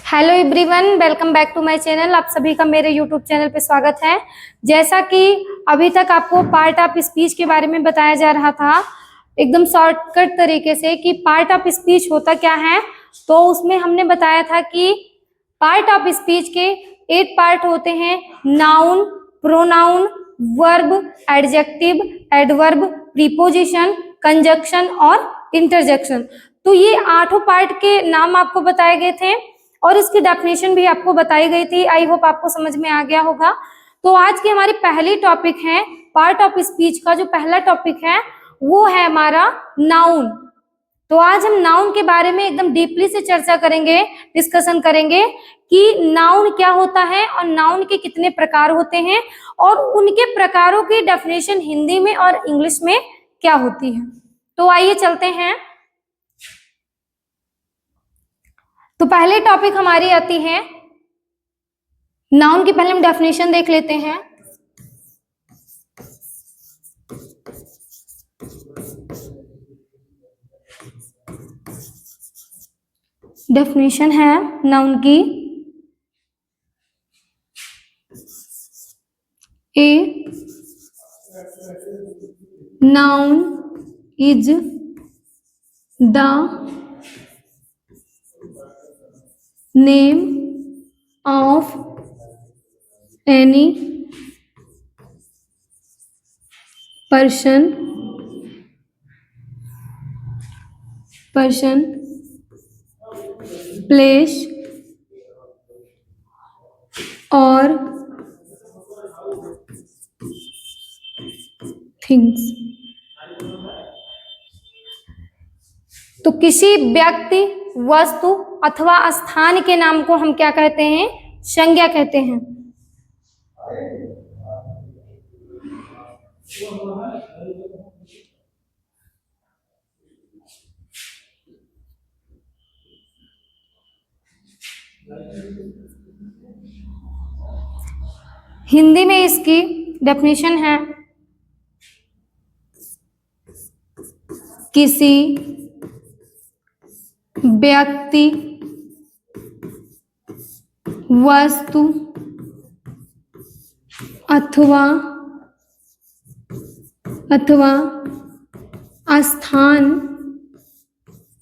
Hello everyone, welcome back to my channel. आप सभी का मेरे यूट्यूब चैनल पे स्वागत है। जैसा कि अभी तक आपको पार्ट ऑफ स्पीच के बारे में बताया जा रहा था एकदम शॉर्टकट तरीके से कि पार्ट ऑफ स्पीच होता क्या है, तो उसमें हमने बताया था कि पार्ट ऑफ स्पीच के 8 पार्ट होते हैं: noun, pronoun, verb, adjective, adverb, preposition, conjunction और इंटरजेक्शन। तो ये 8 पार्ट के नाम आपको बताए गए थे और इसकी डेफिनेशन भी आपको बताई गई थी। आई होप आपको समझ में आ गया होगा। तो आज की हमारी पहली टॉपिक है पार्ट ऑफ स्पीच का। जो पहला टॉपिक है वो है हमारा नाउन। तो आज हम नाउन के बारे में एकदम डीपली से चर्चा करेंगे, डिस्कशन करेंगे कि नाउन क्या होता है और नाउन के कितने प्रकार होते हैं और उनके प्रकारों की डेफिनेशन हिंदी में और इंग्लिश में क्या होती है। तो आइए चलते हैं। तो पहले टॉपिक हमारी आती है नाउन की। पहले हम डेफिनेशन देख लेते हैं। डेफिनेशन है नाउन की: a noun is the name of any person, place or things। तो किसी व्यक्ति, वस्तु अथवा स्थान के नाम को हम क्या कहते हैं? संज्ञा कहते हैं। हिंदी में इसकी डेफिनेशन है: किसी व्यक्ति, वस्तु अथवा स्थान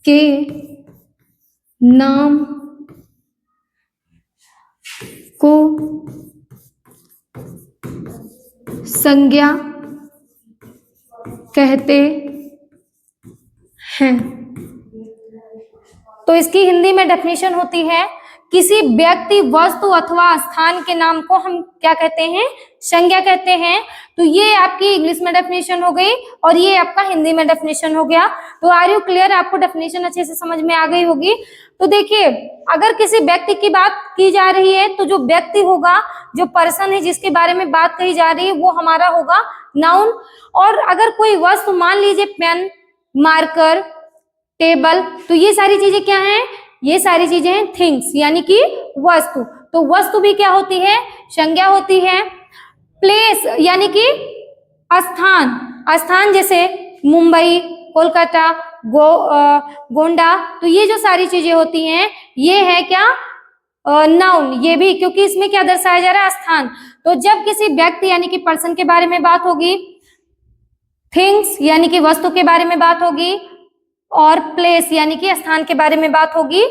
के नाम को संज्ञा कहते हैं। तो इसकी हिंदी में डेफिनेशन होती है: किसी व्यक्ति, वस्तु अथवा स्थान के नाम को हम क्या कहते हैं? संज्ञा कहते हैं। तो ये आपकी इंग्लिश में डेफिनेशन हो गई और ये आपका हिंदी में डेफिनेशन हो गया। तो आर यू क्लियर? आपको डेफिनेशन अच्छे से समझ में आ गई होगी। तो देखिए, अगर किसी व्यक्ति की बात की जा रही है तो जो व्यक्ति होगा, जो पर्सन है जिसके बारे में बात कही जा रही है, वो हमारा होगा नाउन। और अगर कोई वस्तु, मान लीजिए पेन, मार्कर, टेबल, तो ये सारी चीजें क्या हैं? ये सारी चीजें हैं थिंग्स, यानी कि वस्तु। तो वस्तु भी क्या होती है? संज्ञा होती है। प्लेस यानी कि स्थान जैसे मुंबई, कोलकाता, गोंडा, तो ये जो सारी चीजें होती हैं ये है क्या? नाउन। ये भी क्योंकि इसमें क्या दर्शाया जा रहा है? स्थान। तो जब किसी व्यक्ति यानी कि पर्सन के बारे में बात होगी, थिंग्स यानी कि वस्तु के बारे में बात होगी, और प्लेस यानी कि स्थान के बारे में बात होगी,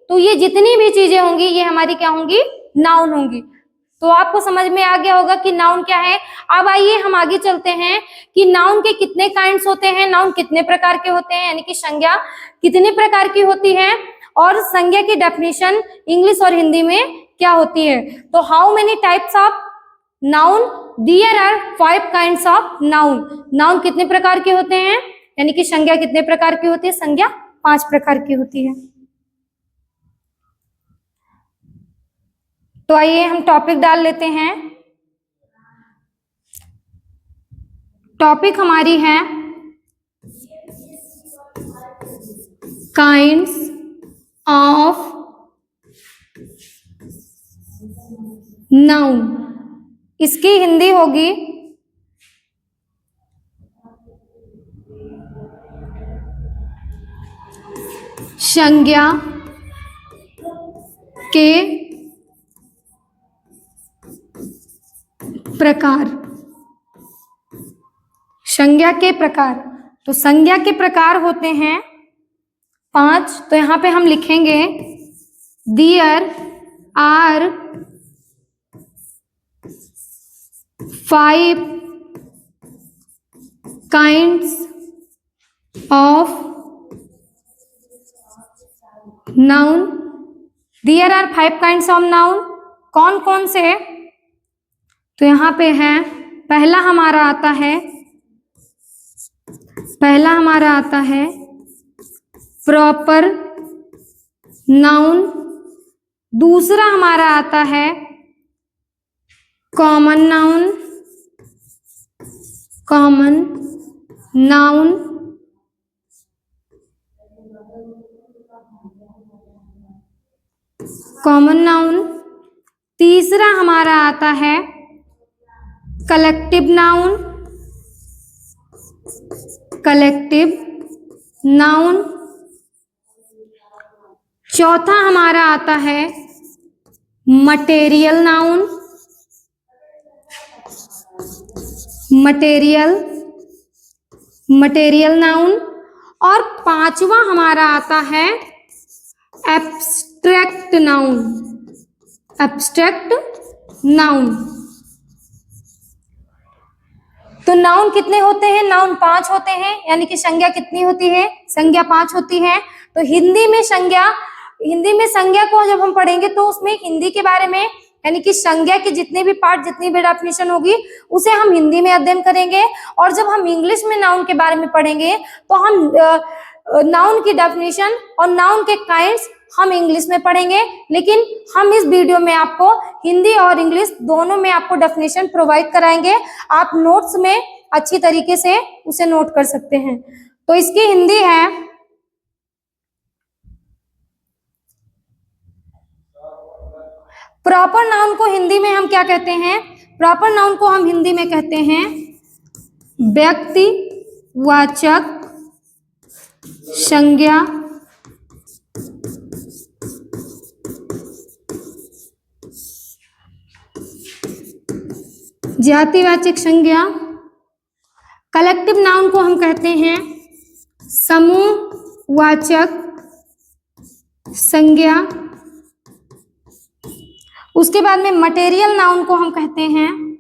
तो ये जितनी भी चीजें होंगी ये हमारी क्या होंगी? नाउन होंगी। तो आपको समझ में आ गया होगा कि नाउन क्या है। अब आइए हम आगे चलते हैं कि नाउन के कितने काइंड्स होते हैं, नाउन कितने प्रकार के होते हैं, यानी कि संज्ञा कितने प्रकार की होती है और संज्ञा की डेफिनेशन इंग्लिश और हिंदी में क्या होती है। तो how many types of noun? There are 5 kinds of noun. Noun कितने प्रकार के होते हैं, यानी कि संज्ञा कितने प्रकार की होती है? संज्ञा 5 प्रकार की होती है। तो आइए हम टॉपिक डाल लेते हैं। टॉपिक हमारी है काइंड्स ऑफ नाउन। इसकी हिंदी होगी संज्ञा के प्रकार, संज्ञा के प्रकार। तो संज्ञा के प्रकार होते हैं 5। तो यहां पे हम लिखेंगे there are 5 kinds of noun. There are 5 kinds of noun. कौन कौन से? तो यहां पे है, पहला हमारा आता है प्रॉपर नाउन। दूसरा हमारा आता है कॉमन नाउन। तीसरा हमारा आता है कलेक्टिव नाउन। चौथा हमारा आता है मटेरियल नाउन। और पांचवा हमारा आता है एब्स्ट्रैक्ट नाउन। तो नाउन कितने होते हैं? नाउन 5 होते हैं। यानी कि संज्ञा कितनी होती है? संज्ञा 5 होती है। तो हिंदी में संज्ञा को जब हम पढ़ेंगे तो उसमें हिंदी के बारे में, यानी कि संज्ञा के जितने भी पार्ट, जितनी भी डेफिनेशन होगी उसे हम हिंदी में अध्ययन करेंगे। और जब हम इंग्लिश में नाउन के बारे में पढ़ेंगे तो हम नाउन की डेफिनेशन और नाउन के काइंड्स हम इंग्लिश में पढ़ेंगे। लेकिन हम इस वीडियो में आपको हिंदी और इंग्लिश दोनों में आपको डेफिनेशन प्रोवाइड कराएंगे। आप नोट्स में अच्छी तरीके से उसे नोट कर सकते हैं। तो इसकी हिंदी है, प्रॉपर नाउन को हिंदी में हम क्या कहते हैं? प्रॉपर नाउन को हम हिंदी में कहते हैं व्यक्तिवाचक संज्ञा। जातिवाचक संज्ञा। कलेक्टिव नाउन को हम कहते हैं समूहवाचक संज्ञा। उसके बाद में मटेरियल नाउन को हम कहते हैं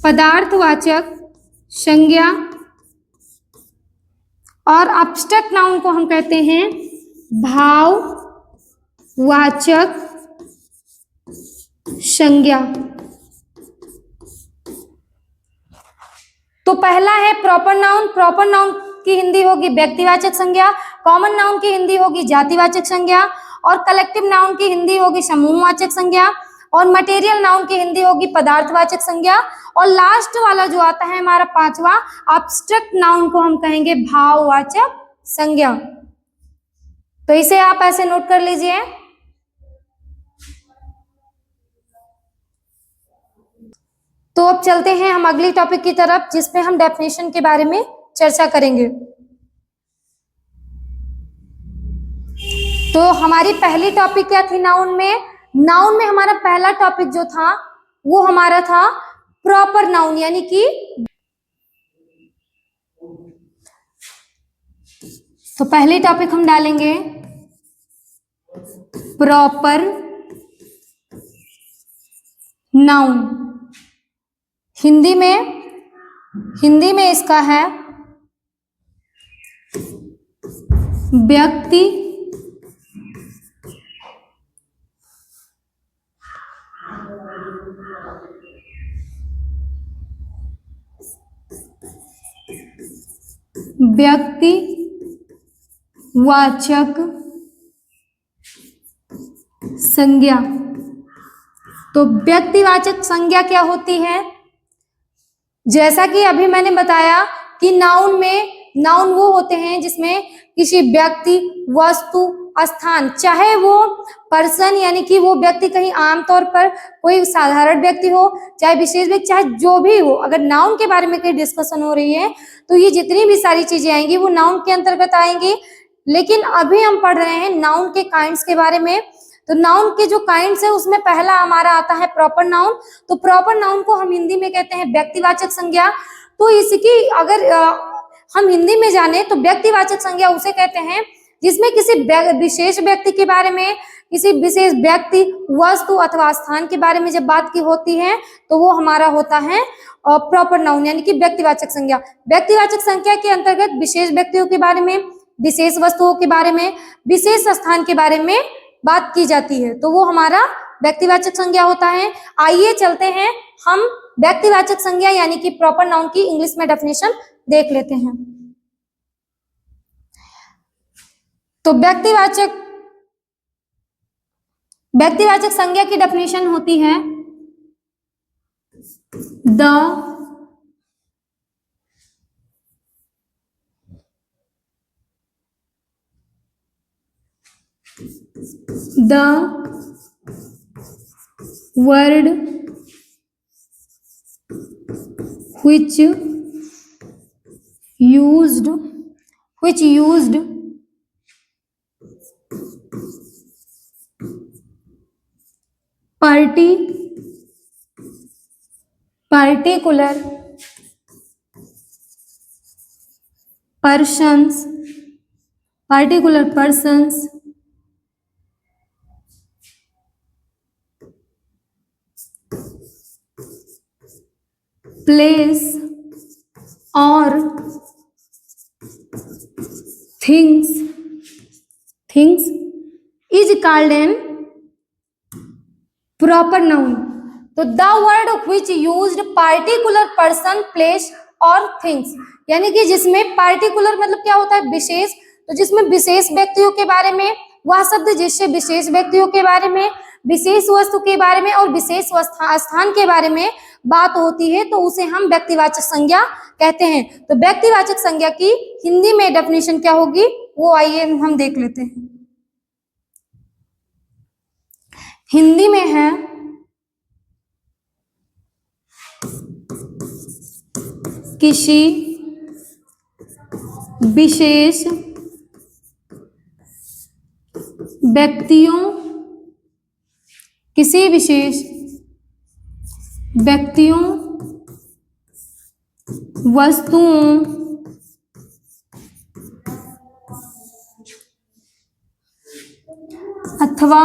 पदार्थवाचक संज्ञा। और एब्स्ट्रैक्ट नाउन को हम कहते हैं भाववाचक संज्ञा। तो पहला है प्रॉपर नाउन। प्रॉपर नाउन की हिंदी होगी व्यक्तिवाचक संज्ञा, कॉमन नाउन की हिंदी होगी जातिवाचक संज्ञा, और कलेक्टिव नाउन की हिंदी होगी समूहवाचक संज्ञा, और मटेरियल नाउन की हिंदी होगी पदार्थवाचक संज्ञा। और लास्ट वाला जो आता है हमारा 5वां, एब्स्ट्रैक्ट नाउन को हम कहेंगे भाववाचक संज्ञा। तो इसे आप ऐसे नोट कर लीजिए। तो अब चलते हैं हम अगली टॉपिक की तरफ, जिसपे हम डेफिनेशन के बारे में चर्चा करेंगे। तो हमारी पहली टॉपिक क्या थी नाउन में? नाउन में हमारा पहला टॉपिक जो था वो हमारा था प्रॉपर नाउन, यानी कि तो पहली टॉपिक हम डालेंगे प्रॉपर नाउन। हिंदी में इसका है व्यक्तिवाचक संज्ञा। तो व्यक्तिवाचक संज्ञा क्या होती है? जैसा कि अभी मैंने बताया कि नाउन वो होते हैं जिसमें किसी व्यक्ति, वस्तु स्थान, चाहे वो पर्सन यानी कि वो व्यक्ति कहीं आमतौर पर कोई साधारण व्यक्ति हो, चाहे विशेष व्यक्ति, चाहे जो भी हो, अगर नाउन के बारे में कहीं डिस्कशन हो रही है तो ये जितनी भी सारी चीजें आएंगी वो नाउन के अंतर्गत आएंगी। लेकिन अभी हम पढ़ रहे हैं नाउन के काइंड्स के बारे में। तो नाउन के जो काइंड्स है उसमें पहला हमारा आता है प्रॉपर नाउन। तो प्रॉपर नाउन को हम हिंदी में कहते हैं व्यक्तिवाचक संज्ञा। तो इसकी अगर हम हिंदी में जाने तो व्यक्तिवाचक संज्ञा उसे कहते हैं जिसमें किसी विशेष व्यक्ति के बारे में, किसी विशेष व्यक्ति, वस्तु अथवा स्थान के बारे में जब बात की होती है तो वो हमारा होता है प्रॉपर नाउन यानी कि व्यक्तिवाचक संज्ञा। व्यक्तिवाचक संज्ञा के अंतर्गत विशेष व्यक्तियों के बारे में, विशेष वस्तुओं के बारे में, विशेष स्थान के बारे में बात की जाती है, तो वो हमारा व्यक्तिवाचक संज्ञा होता है। आइए चलते हैं हम व्यक्तिवाचक संज्ञा यानी कि प्रॉपर नाउन की इंग्लिश में डेफिनेशन देख लेते हैं। तो व्यक्तिवाचक संज्ञा की डेफिनेशन होती है the word which used particular persons place or things is called an proper noun। तो the word which used particular person, place और things, यानी कि जिसमें particular मतलब क्या होता है, विशेष। तो जिसमें विशेष व्यक्तियों के बारे में, वह शब्द जिससे विशेष व्यक्तियों के बारे में, विशेष वस्तु के बारे में और विशेष स्थान के बारे में बात होती है तो उसे हम व्यक्तिवाचक संज्ञा कहते हैं। तो व्यक्तिवाचक संज्ञा की हिंदी में डेफिनेशन क्या होगी वो आइए हम देख लेते हैं। हिंदी में है किसी विशेष व्यक्तियों, वस्तुओं, अथवा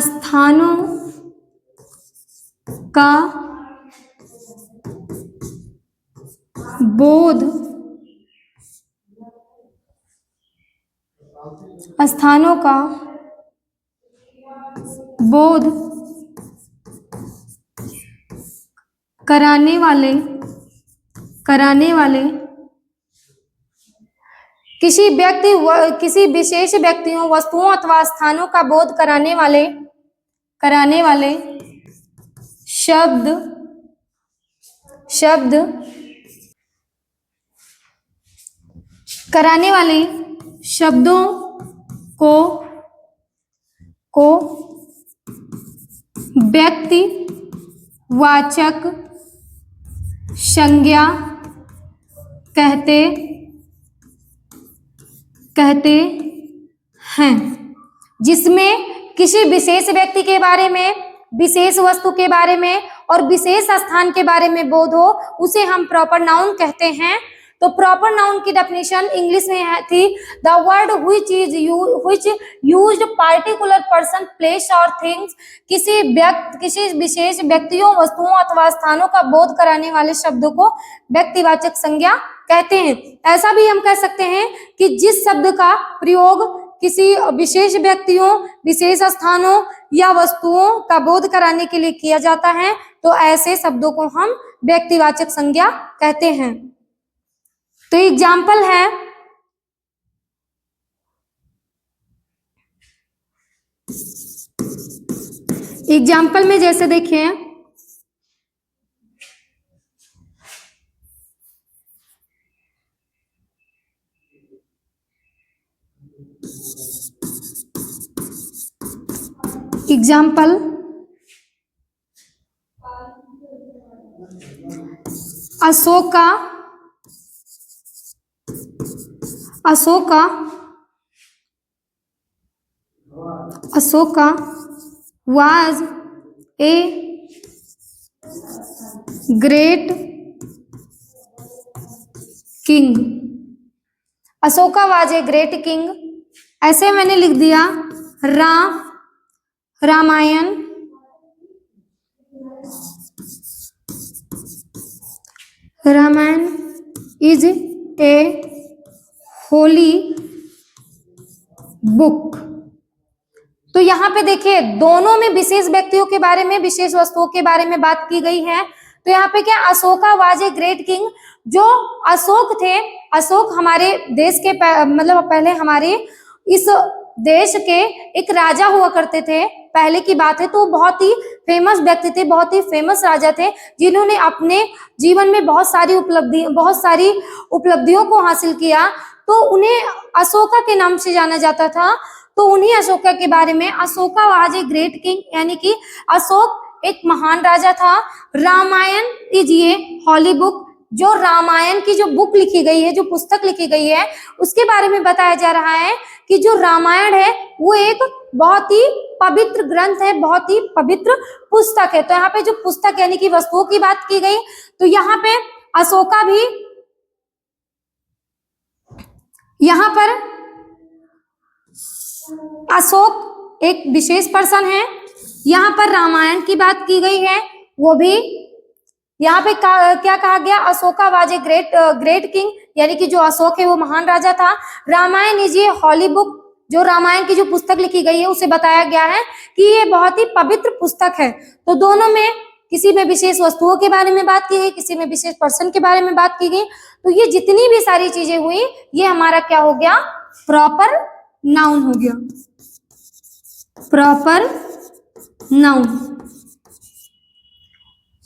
स्थानों का बोध कराने वाले किसी विशेष व्यक्तियों, वस्तुओं अथवा स्थानों का बोध कराने वाले शब्दों को व्यक्तिवाचक संज्ञा कहते हैं। जिसमें किसी विशेष व्यक्ति के बारे में, विशेष वस्तु के बारे में और विशेष स्थान के बारे में बोध हो उसे हम प्रॉपर नाउन कहते हैं। तो प्रॉपर नाउन की डेफिनेशन इंग्लिश में थी the word which used particular person, place और things, किसी विशेष व्यक्तियों, वस्तुओं अथवा स्थानों का बोध कराने वाले शब्दों को व्यक्तिवाचक संज्ञा कहते हैं। ऐसा भी हम कह सकते हैं कि जिस शब्द का प्रयोग किसी विशेष व्यक्तियों, विशेष स्थानों या वस्तुओं का बोध कराने के लिए किया जाता है तो ऐसे शब्दों को हम व्यक्तिवाचक संज्ञा कहते हैं। तो एग्जाम्पल है एग्जाम्पल में जैसे देखिए, example Ashoka, Ashoka, Ashoka was a great king, Ashoka was a great king। ऐसे मैंने लिख दिया Ramayana, Ramayana is a holy book. तो यहाँ पे देखिए दोनों में विशेष व्यक्तियों के बारे में, विशेष वस्तुओं के बारे में बात की गई है। तो यहाँ पे क्या, Ashoka was a great king, जो अशोक थे, अशोक हमारे देश के मतलब पहले हमारे इस देश के एक राजा हुआ करते थे, पहले की बात है। तो बहुत ही फेमस व्यक्ति थे, बहुत ही फेमस राजा थे, जिन्होंने अपने जीवन में बहुत सारी उपलब्धियों को हासिल किया। तो उन्हें अशोका के नाम से जाना जाता था। तो उन्हीं अशोका के बारे में, Ashoka was a great king, यानी कि अशोक एक महान राजा था। रामायण इज ये हॉली बुक, जो रामायण की जो बुक लिखी गई है, जो पुस्तक लिखी गई है, उसके बारे में बताया जा रहा है कि जो रामायण है वो एक बहुत ही पवित्र ग्रंथ है, बहुत ही पवित्र पुस्तक है। तो यहाँ पे जो पुस्तक यानी कि वस्तुओं की बात की गई, तो यहाँ पे अशोका भी, यहाँ पर अशोक एक विशेष पर्सन है। यहाँ पर रामायण की बात की गई है, वो भी यहाँ पे क्या कहा गया, Ashoka was a great king, यानी कि जो अशोक है वो महान राजा था। रामायण इज ये हॉली बुक, जो रामायण की जो पुस्तक लिखी गई है उसे बताया गया है कि ये बहुत ही पवित्र पुस्तक है। तो दोनों में किसी में विशेष वस्तुओं के बारे में बात की गई, किसी में विशेष पर्सन के बारे में बात की गई। तो ये जितनी भी सारी चीजें हुई, ये हमारा क्या हो गया, प्रॉपर नाउन हो गया, प्रॉपर नाउन।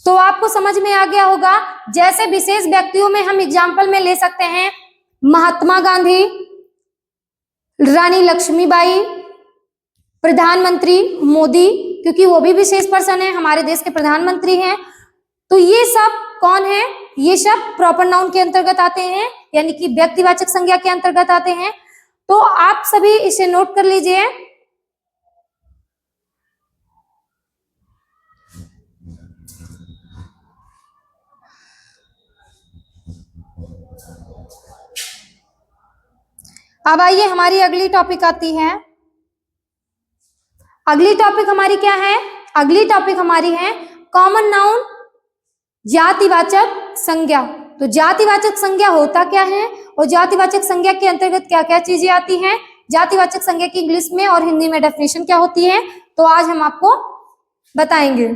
तो आपको समझ में आ गया होगा। जैसे विशेष व्यक्तियों में हम एग्जाम्पल में ले सकते हैं महात्मा गांधी, रानी लक्ष्मीबाई, प्रधानमंत्री मोदी, क्योंकि वो भी विशेष पर्सन है, हमारे देश के प्रधानमंत्री हैं। तो ये सब कौन है, ये सब प्रॉपर नाउन के अंतर्गत आते हैं, यानी कि व्यक्तिवाचक संज्ञा के अंतर्गत आते हैं। तो आप सभी इसे नोट कर लीजिए। अब आइए हमारी अगली टॉपिक आती है। अगली टॉपिक हमारी क्या है, अगली टॉपिक हमारी है कॉमन नाउन, जातिवाचक संज्ञा। तो जातिवाचक संज्ञा होता क्या है और जातिवाचक संज्ञा के अंतर्गत क्या क्या चीजें आती हैं, जातिवाचक संज्ञा की इंग्लिश में और हिंदी में डेफिनेशन क्या होती है, तो आज हम आपको बताएंगे।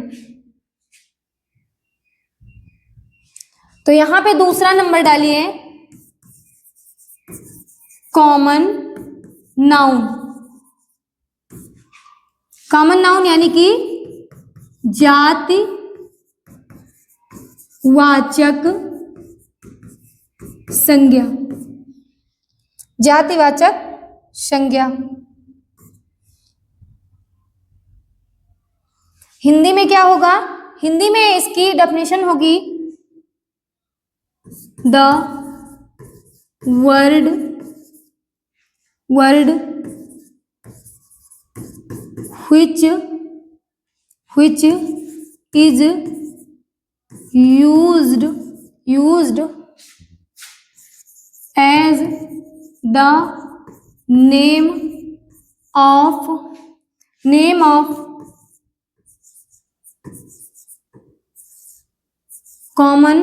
तो यहां पे दूसरा नंबर डालिए, कॉमन नाउन। कॉमन नाउन यानी कि जातिवाचक संज्ञा, जातिवाचक संज्ञा। हिंदी में क्या होगा, हिंदी में इसकी डेफिनेशन होगी, the word which is used as the name of common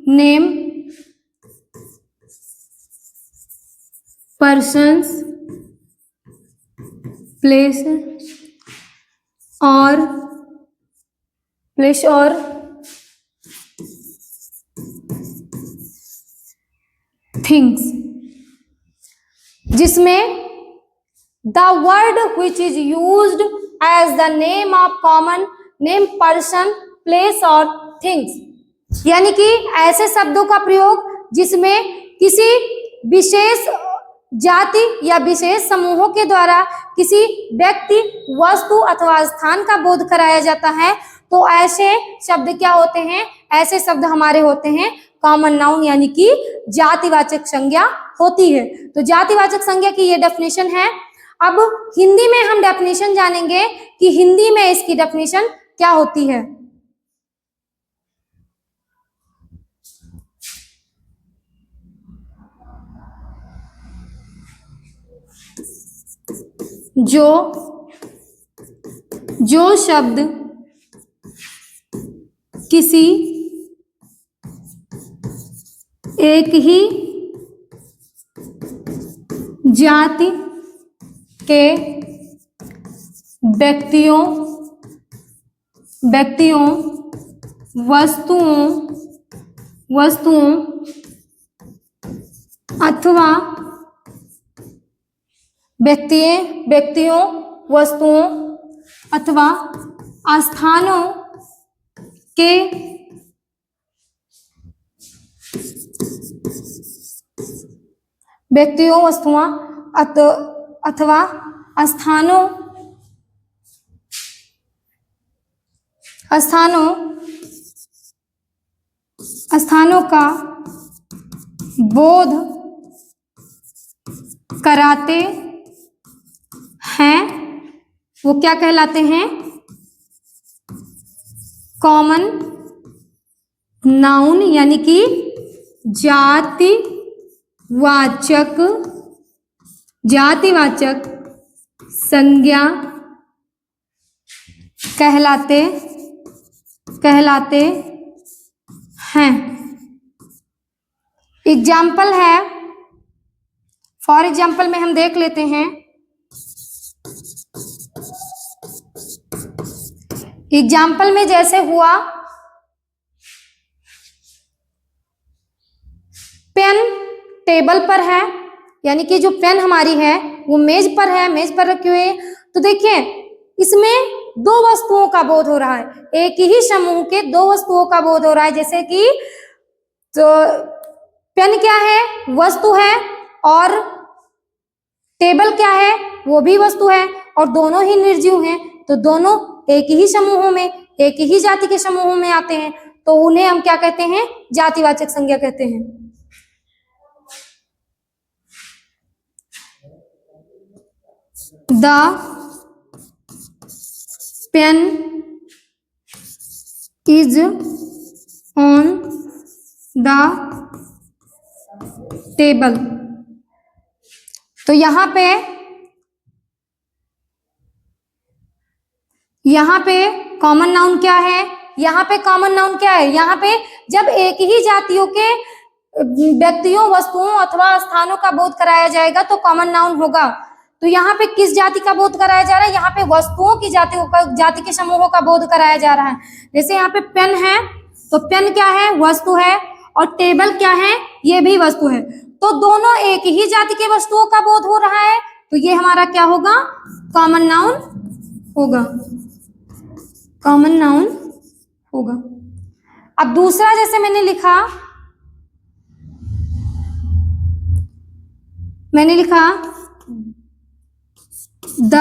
name, persons, place or things, जिसमें the word which is used as the name of common name person place और थिंग्स। यानी कि ऐसे शब्दों का प्रयोग जिसमें किसी विशेष जाति या विशेष समूहों के द्वारा किसी व्यक्ति, वस्तु अथवा स्थान का बोध कराया जाता है, तो ऐसे शब्द क्या होते हैं? ऐसे शब्द हमारे होते हैं कॉमन नाउन, यानी कि जातिवाचक संज्ञा होती है। तो जातिवाचक संज्ञा की ये डेफिनेशन है। अब हिंदी में हम डेफिनेशन जानेंगे कि हिंदी में इसकी डेफिनेशन क्या होती है। जो शब्द किसी एक ही जाति के व्यक्तियों, वस्तुओं अथवा व्यक्तियों, वस्तुओं अथवा स्थानों के व्यक्तियों, वस्तुओं अथवा स्थानों का बोध कराते हैं, वो क्या कहलाते हैं? कॉमन नाउन, यानी कि जातिवाचक संज्ञा कहलाते हैं। एग्जाम्पल है, फॉर एग्जाम्पल में हम देख लेते हैं। एग्जाम्पल में जैसे हुआ पेन टेबल पर है, यानी कि जो पेन हमारी है वो मेज पर है, मेज पर रखी हुई है। तो देखिए इसमें दो वस्तुओं का बोध हो रहा है, एक ही समूह के दो वस्तुओं का बोध हो रहा है। जैसे कि तो पेन क्या है? वस्तु है, और टेबल क्या है? वो भी वस्तु है, और दोनों ही निर्जीव हैं। तो दोनों एक ही समूहों में, एक ही जाति के समूहों में आते हैं, तो उन्हें हम क्या कहते हैं? जातिवाचक संज्ञा कहते हैं। The pen is on the table। तो यहाँ पे कॉमन नाउन क्या है? यहाँ पे कॉमन नाउन क्या है? यहाँ पे जब एक ही जातियों के व्यक्तियों, वस्तुओं अथवा स्थानों का बोध कराया जाएगा तो कॉमन नाउन होगा। तो यहाँ पे किस जाति का बोध कराया जा रहा है? यहाँ पे वस्तुओं की जाति के समूहों का बोध कराया जा रहा है। जैसे यहाँ पे पेन है, तो पेन क्या है? वस्तु है, और टेबल क्या है? ये भी वस्तु है। तो दोनों एक ही जाति के वस्तुओं का बोध हो रहा है, तो ये हमारा क्या होगा? कॉमन नाउन होगा, कॉमन नाउन होगा। अब दूसरा जैसे मैंने लिखा द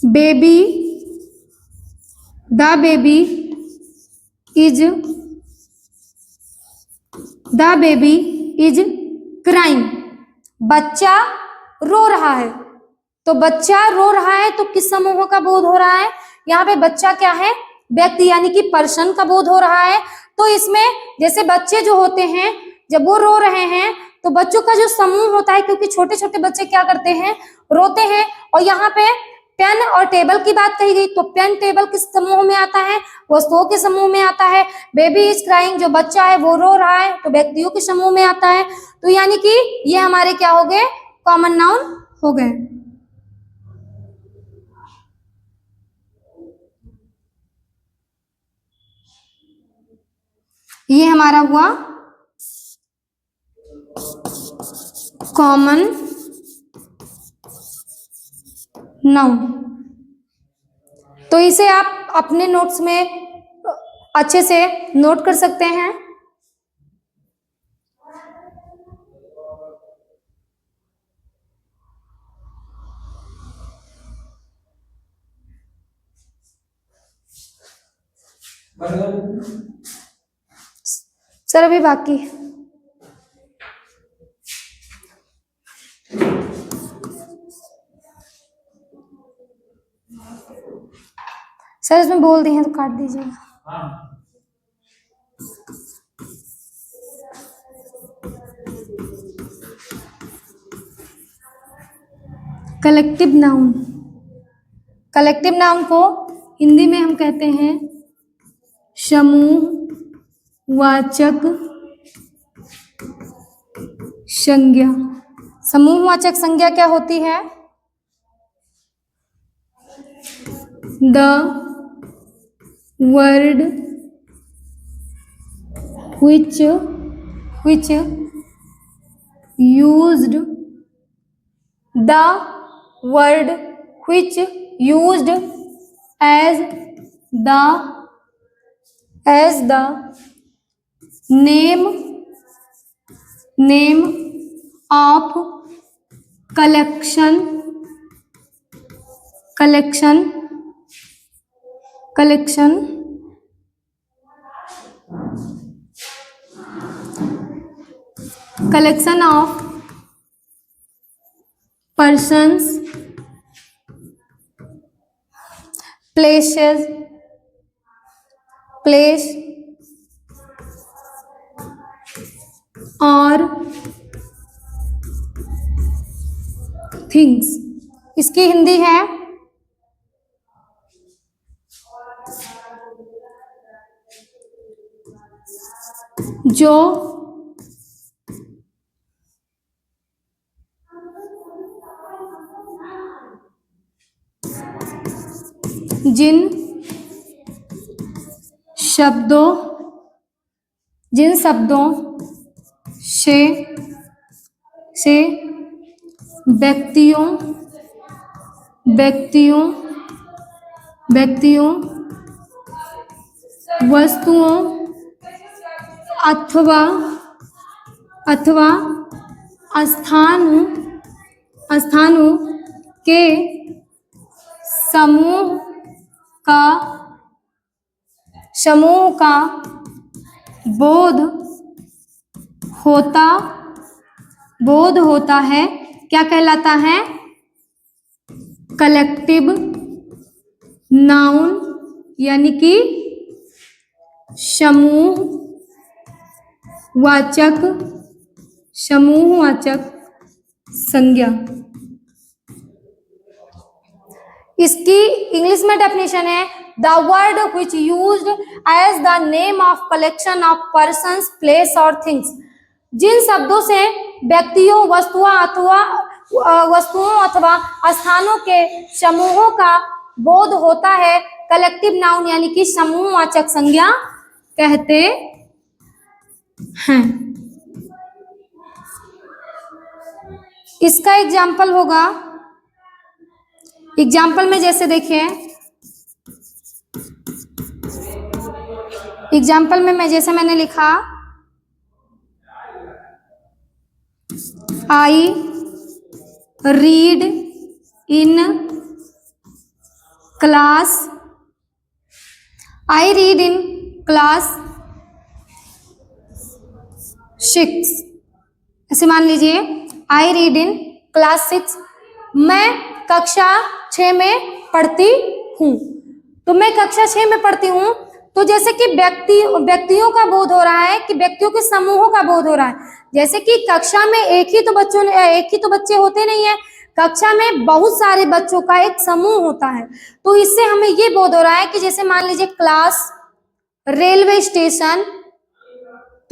बेबी इज क्राइंग। बच्चा रो रहा है। तो बच्चा रो रहा है तो किस समूह का बोध हो रहा है? यहाँ पे बच्चा क्या है? व्यक्ति, यानी कि पर्सन का बोध हो रहा है। तो इसमें जैसे बच्चे जो होते हैं, जब वो रो रहे हैं तो बच्चों का जो समूह होता है, क्योंकि छोटे छोटे बच्चे क्या करते हैं? रोते हैं। और यहाँ पे पेन और टेबल की बात कही गई, तो पेन टेबल किस समूह में आता है? वस्तुओं के समूह में आता है। बेबी इज क्राइंग, जो बच्चा है वो रो रहा है, तो व्यक्तियों के समूह में आता है। तो यानी कि ये हमारे क्या हो गए? कॉमन नाउन हो गए। ये हमारा हुआ कॉमन नाउन। तो इसे आप अपने नोट्स में अच्छे से नोट कर सकते हैं। सर अभी बाकी सर इसमें बोल दिए हैं तो काट दीजिएगा। कलेक्टिव नाउन, कलेक्टिव नाउन को हिंदी में हम कहते हैं समूहवाचक संज्ञा। समूहवाचक संज्ञा क्या होती है? The word which used, the word which used as the name of collection of persons, places, place और थिंग्स। इसकी हिंदी है जो जिन शब्दों से व्यक्तियों वस्तुओं अथवा स्थानों के समूह का बोध होता है, क्या कहलाता है? कलेक्टिव नाउन, यानी कि समूहवाचक संज्ञा। इसकी इंग्लिश में डेफिनेशन है the word which used as the name of collection of persons, place और things। जिन शब्दों से व्यक्तियों वस्तुओं अथवा स्थानों के समूहों का बोध होता है, कलेक्टिव नाउन यानी कि समूहवाचक संज्ञा कहते हैं। इसका एग्जाम्पल होगा, एग्जाम्पल में जैसे देखिए, एग्जाम्पल में मैंने लिखा आई रीड इन क्लास 6। ऐसे मान लीजिए आई रीड इन क्लास 6, मैं कक्षा 6 में पढ़ती हूँ। तो मैं कक्षा 6 में पढ़ती हूँ, तो जैसे कि व्यक्तियों का बोध हो रहा है, कि व्यक्तियों के समूहों का बोध हो रहा है। जैसे कि कक्षा में एक ही तो बच्चे होते नहीं है, कक्षा में बहुत सारे बच्चों का एक समूह होता है। तो इससे हमें ये बोध हो रहा है कि जैसे मान लीजिए क्लास, रेलवे स्टेशन,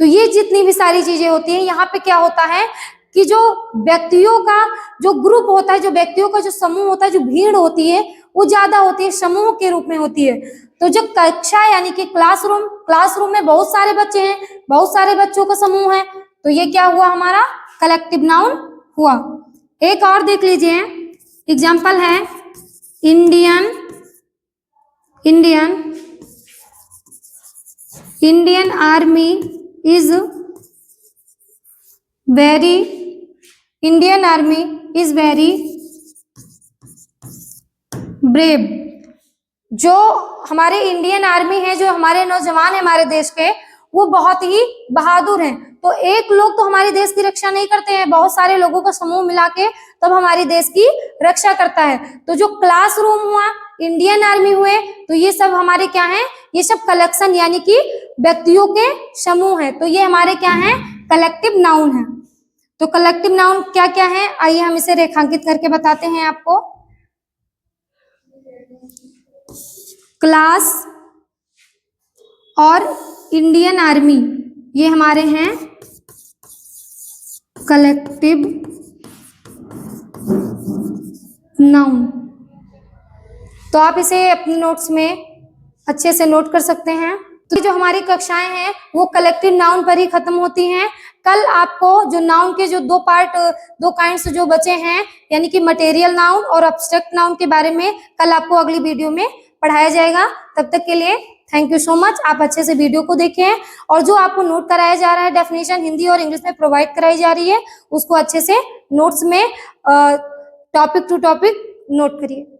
तो ये जितनी भी सारी चीजें होती हैं, यहाँ पे क्या होता है कि जो व्यक्तियों का जो ग्रुप होता है, जो व्यक्तियों का जो समूह होता है, जो भीड़ होती है वो ज्यादा होती है, समूह के रूप में होती है। तो जो कक्षा यानी कि क्लासरूम में बहुत सारे बच्चे हैं, बहुत सारे बच्चों का समूह है, तो ये क्या हुआ? हमारा कलेक्टिव नाउन हुआ। एक और देख लीजिए, एग्जाम्पल है Indian army is very brave. जो हमारे इंडियन आर्मी है, जो हमारे नौजवान है हमारे देश के, वो बहुत ही बहादुर हैं। तो एक लोग तो हमारे देश की रक्षा नहीं करते हैं, बहुत सारे लोगों का समूह मिला के तब हमारे देश की रक्षा करता है। तो जो क्लासरूम हुआ, इंडियन आर्मी हुए, तो ये सब हमारे क्या है, ये सब कलेक्शन यानी कि व्यक्तियों के समूह है। तो ये हमारे क्या है, कलेक्टिव नाउन है। तो कलेक्टिव नाउन क्या क्या है, आइए हम इसे रेखांकित करके बताते हैं आपको। क्लास और इंडियन आर्मी ये हमारे हैं कलेक्टिव नाउन। तो आप इसे अपने नोट्स में अच्छे से नोट कर सकते हैं। तो जो हमारी कक्षाएं हैं वो कलेक्टिव नाउन पर ही खत्म होती हैं। कल आपको जो नाउन के जो दो काइंड्स जो बचे हैं, यानी कि मटेरियल नाउन और एब्स्ट्रैक्ट नाउन के बारे में कल आपको अगली वीडियो में पढ़ाया जाएगा। तब तक के लिए थैंक यू सो मच। आप अच्छे से वीडियो को देखें और जो आपको नोट कराया जा रहा है, डेफिनेशन हिंदी और इंग्लिश में प्रोवाइड कराई जा रही है, उसको अच्छे से नोट्स में टॉपिक टू टॉपिक नोट करिए।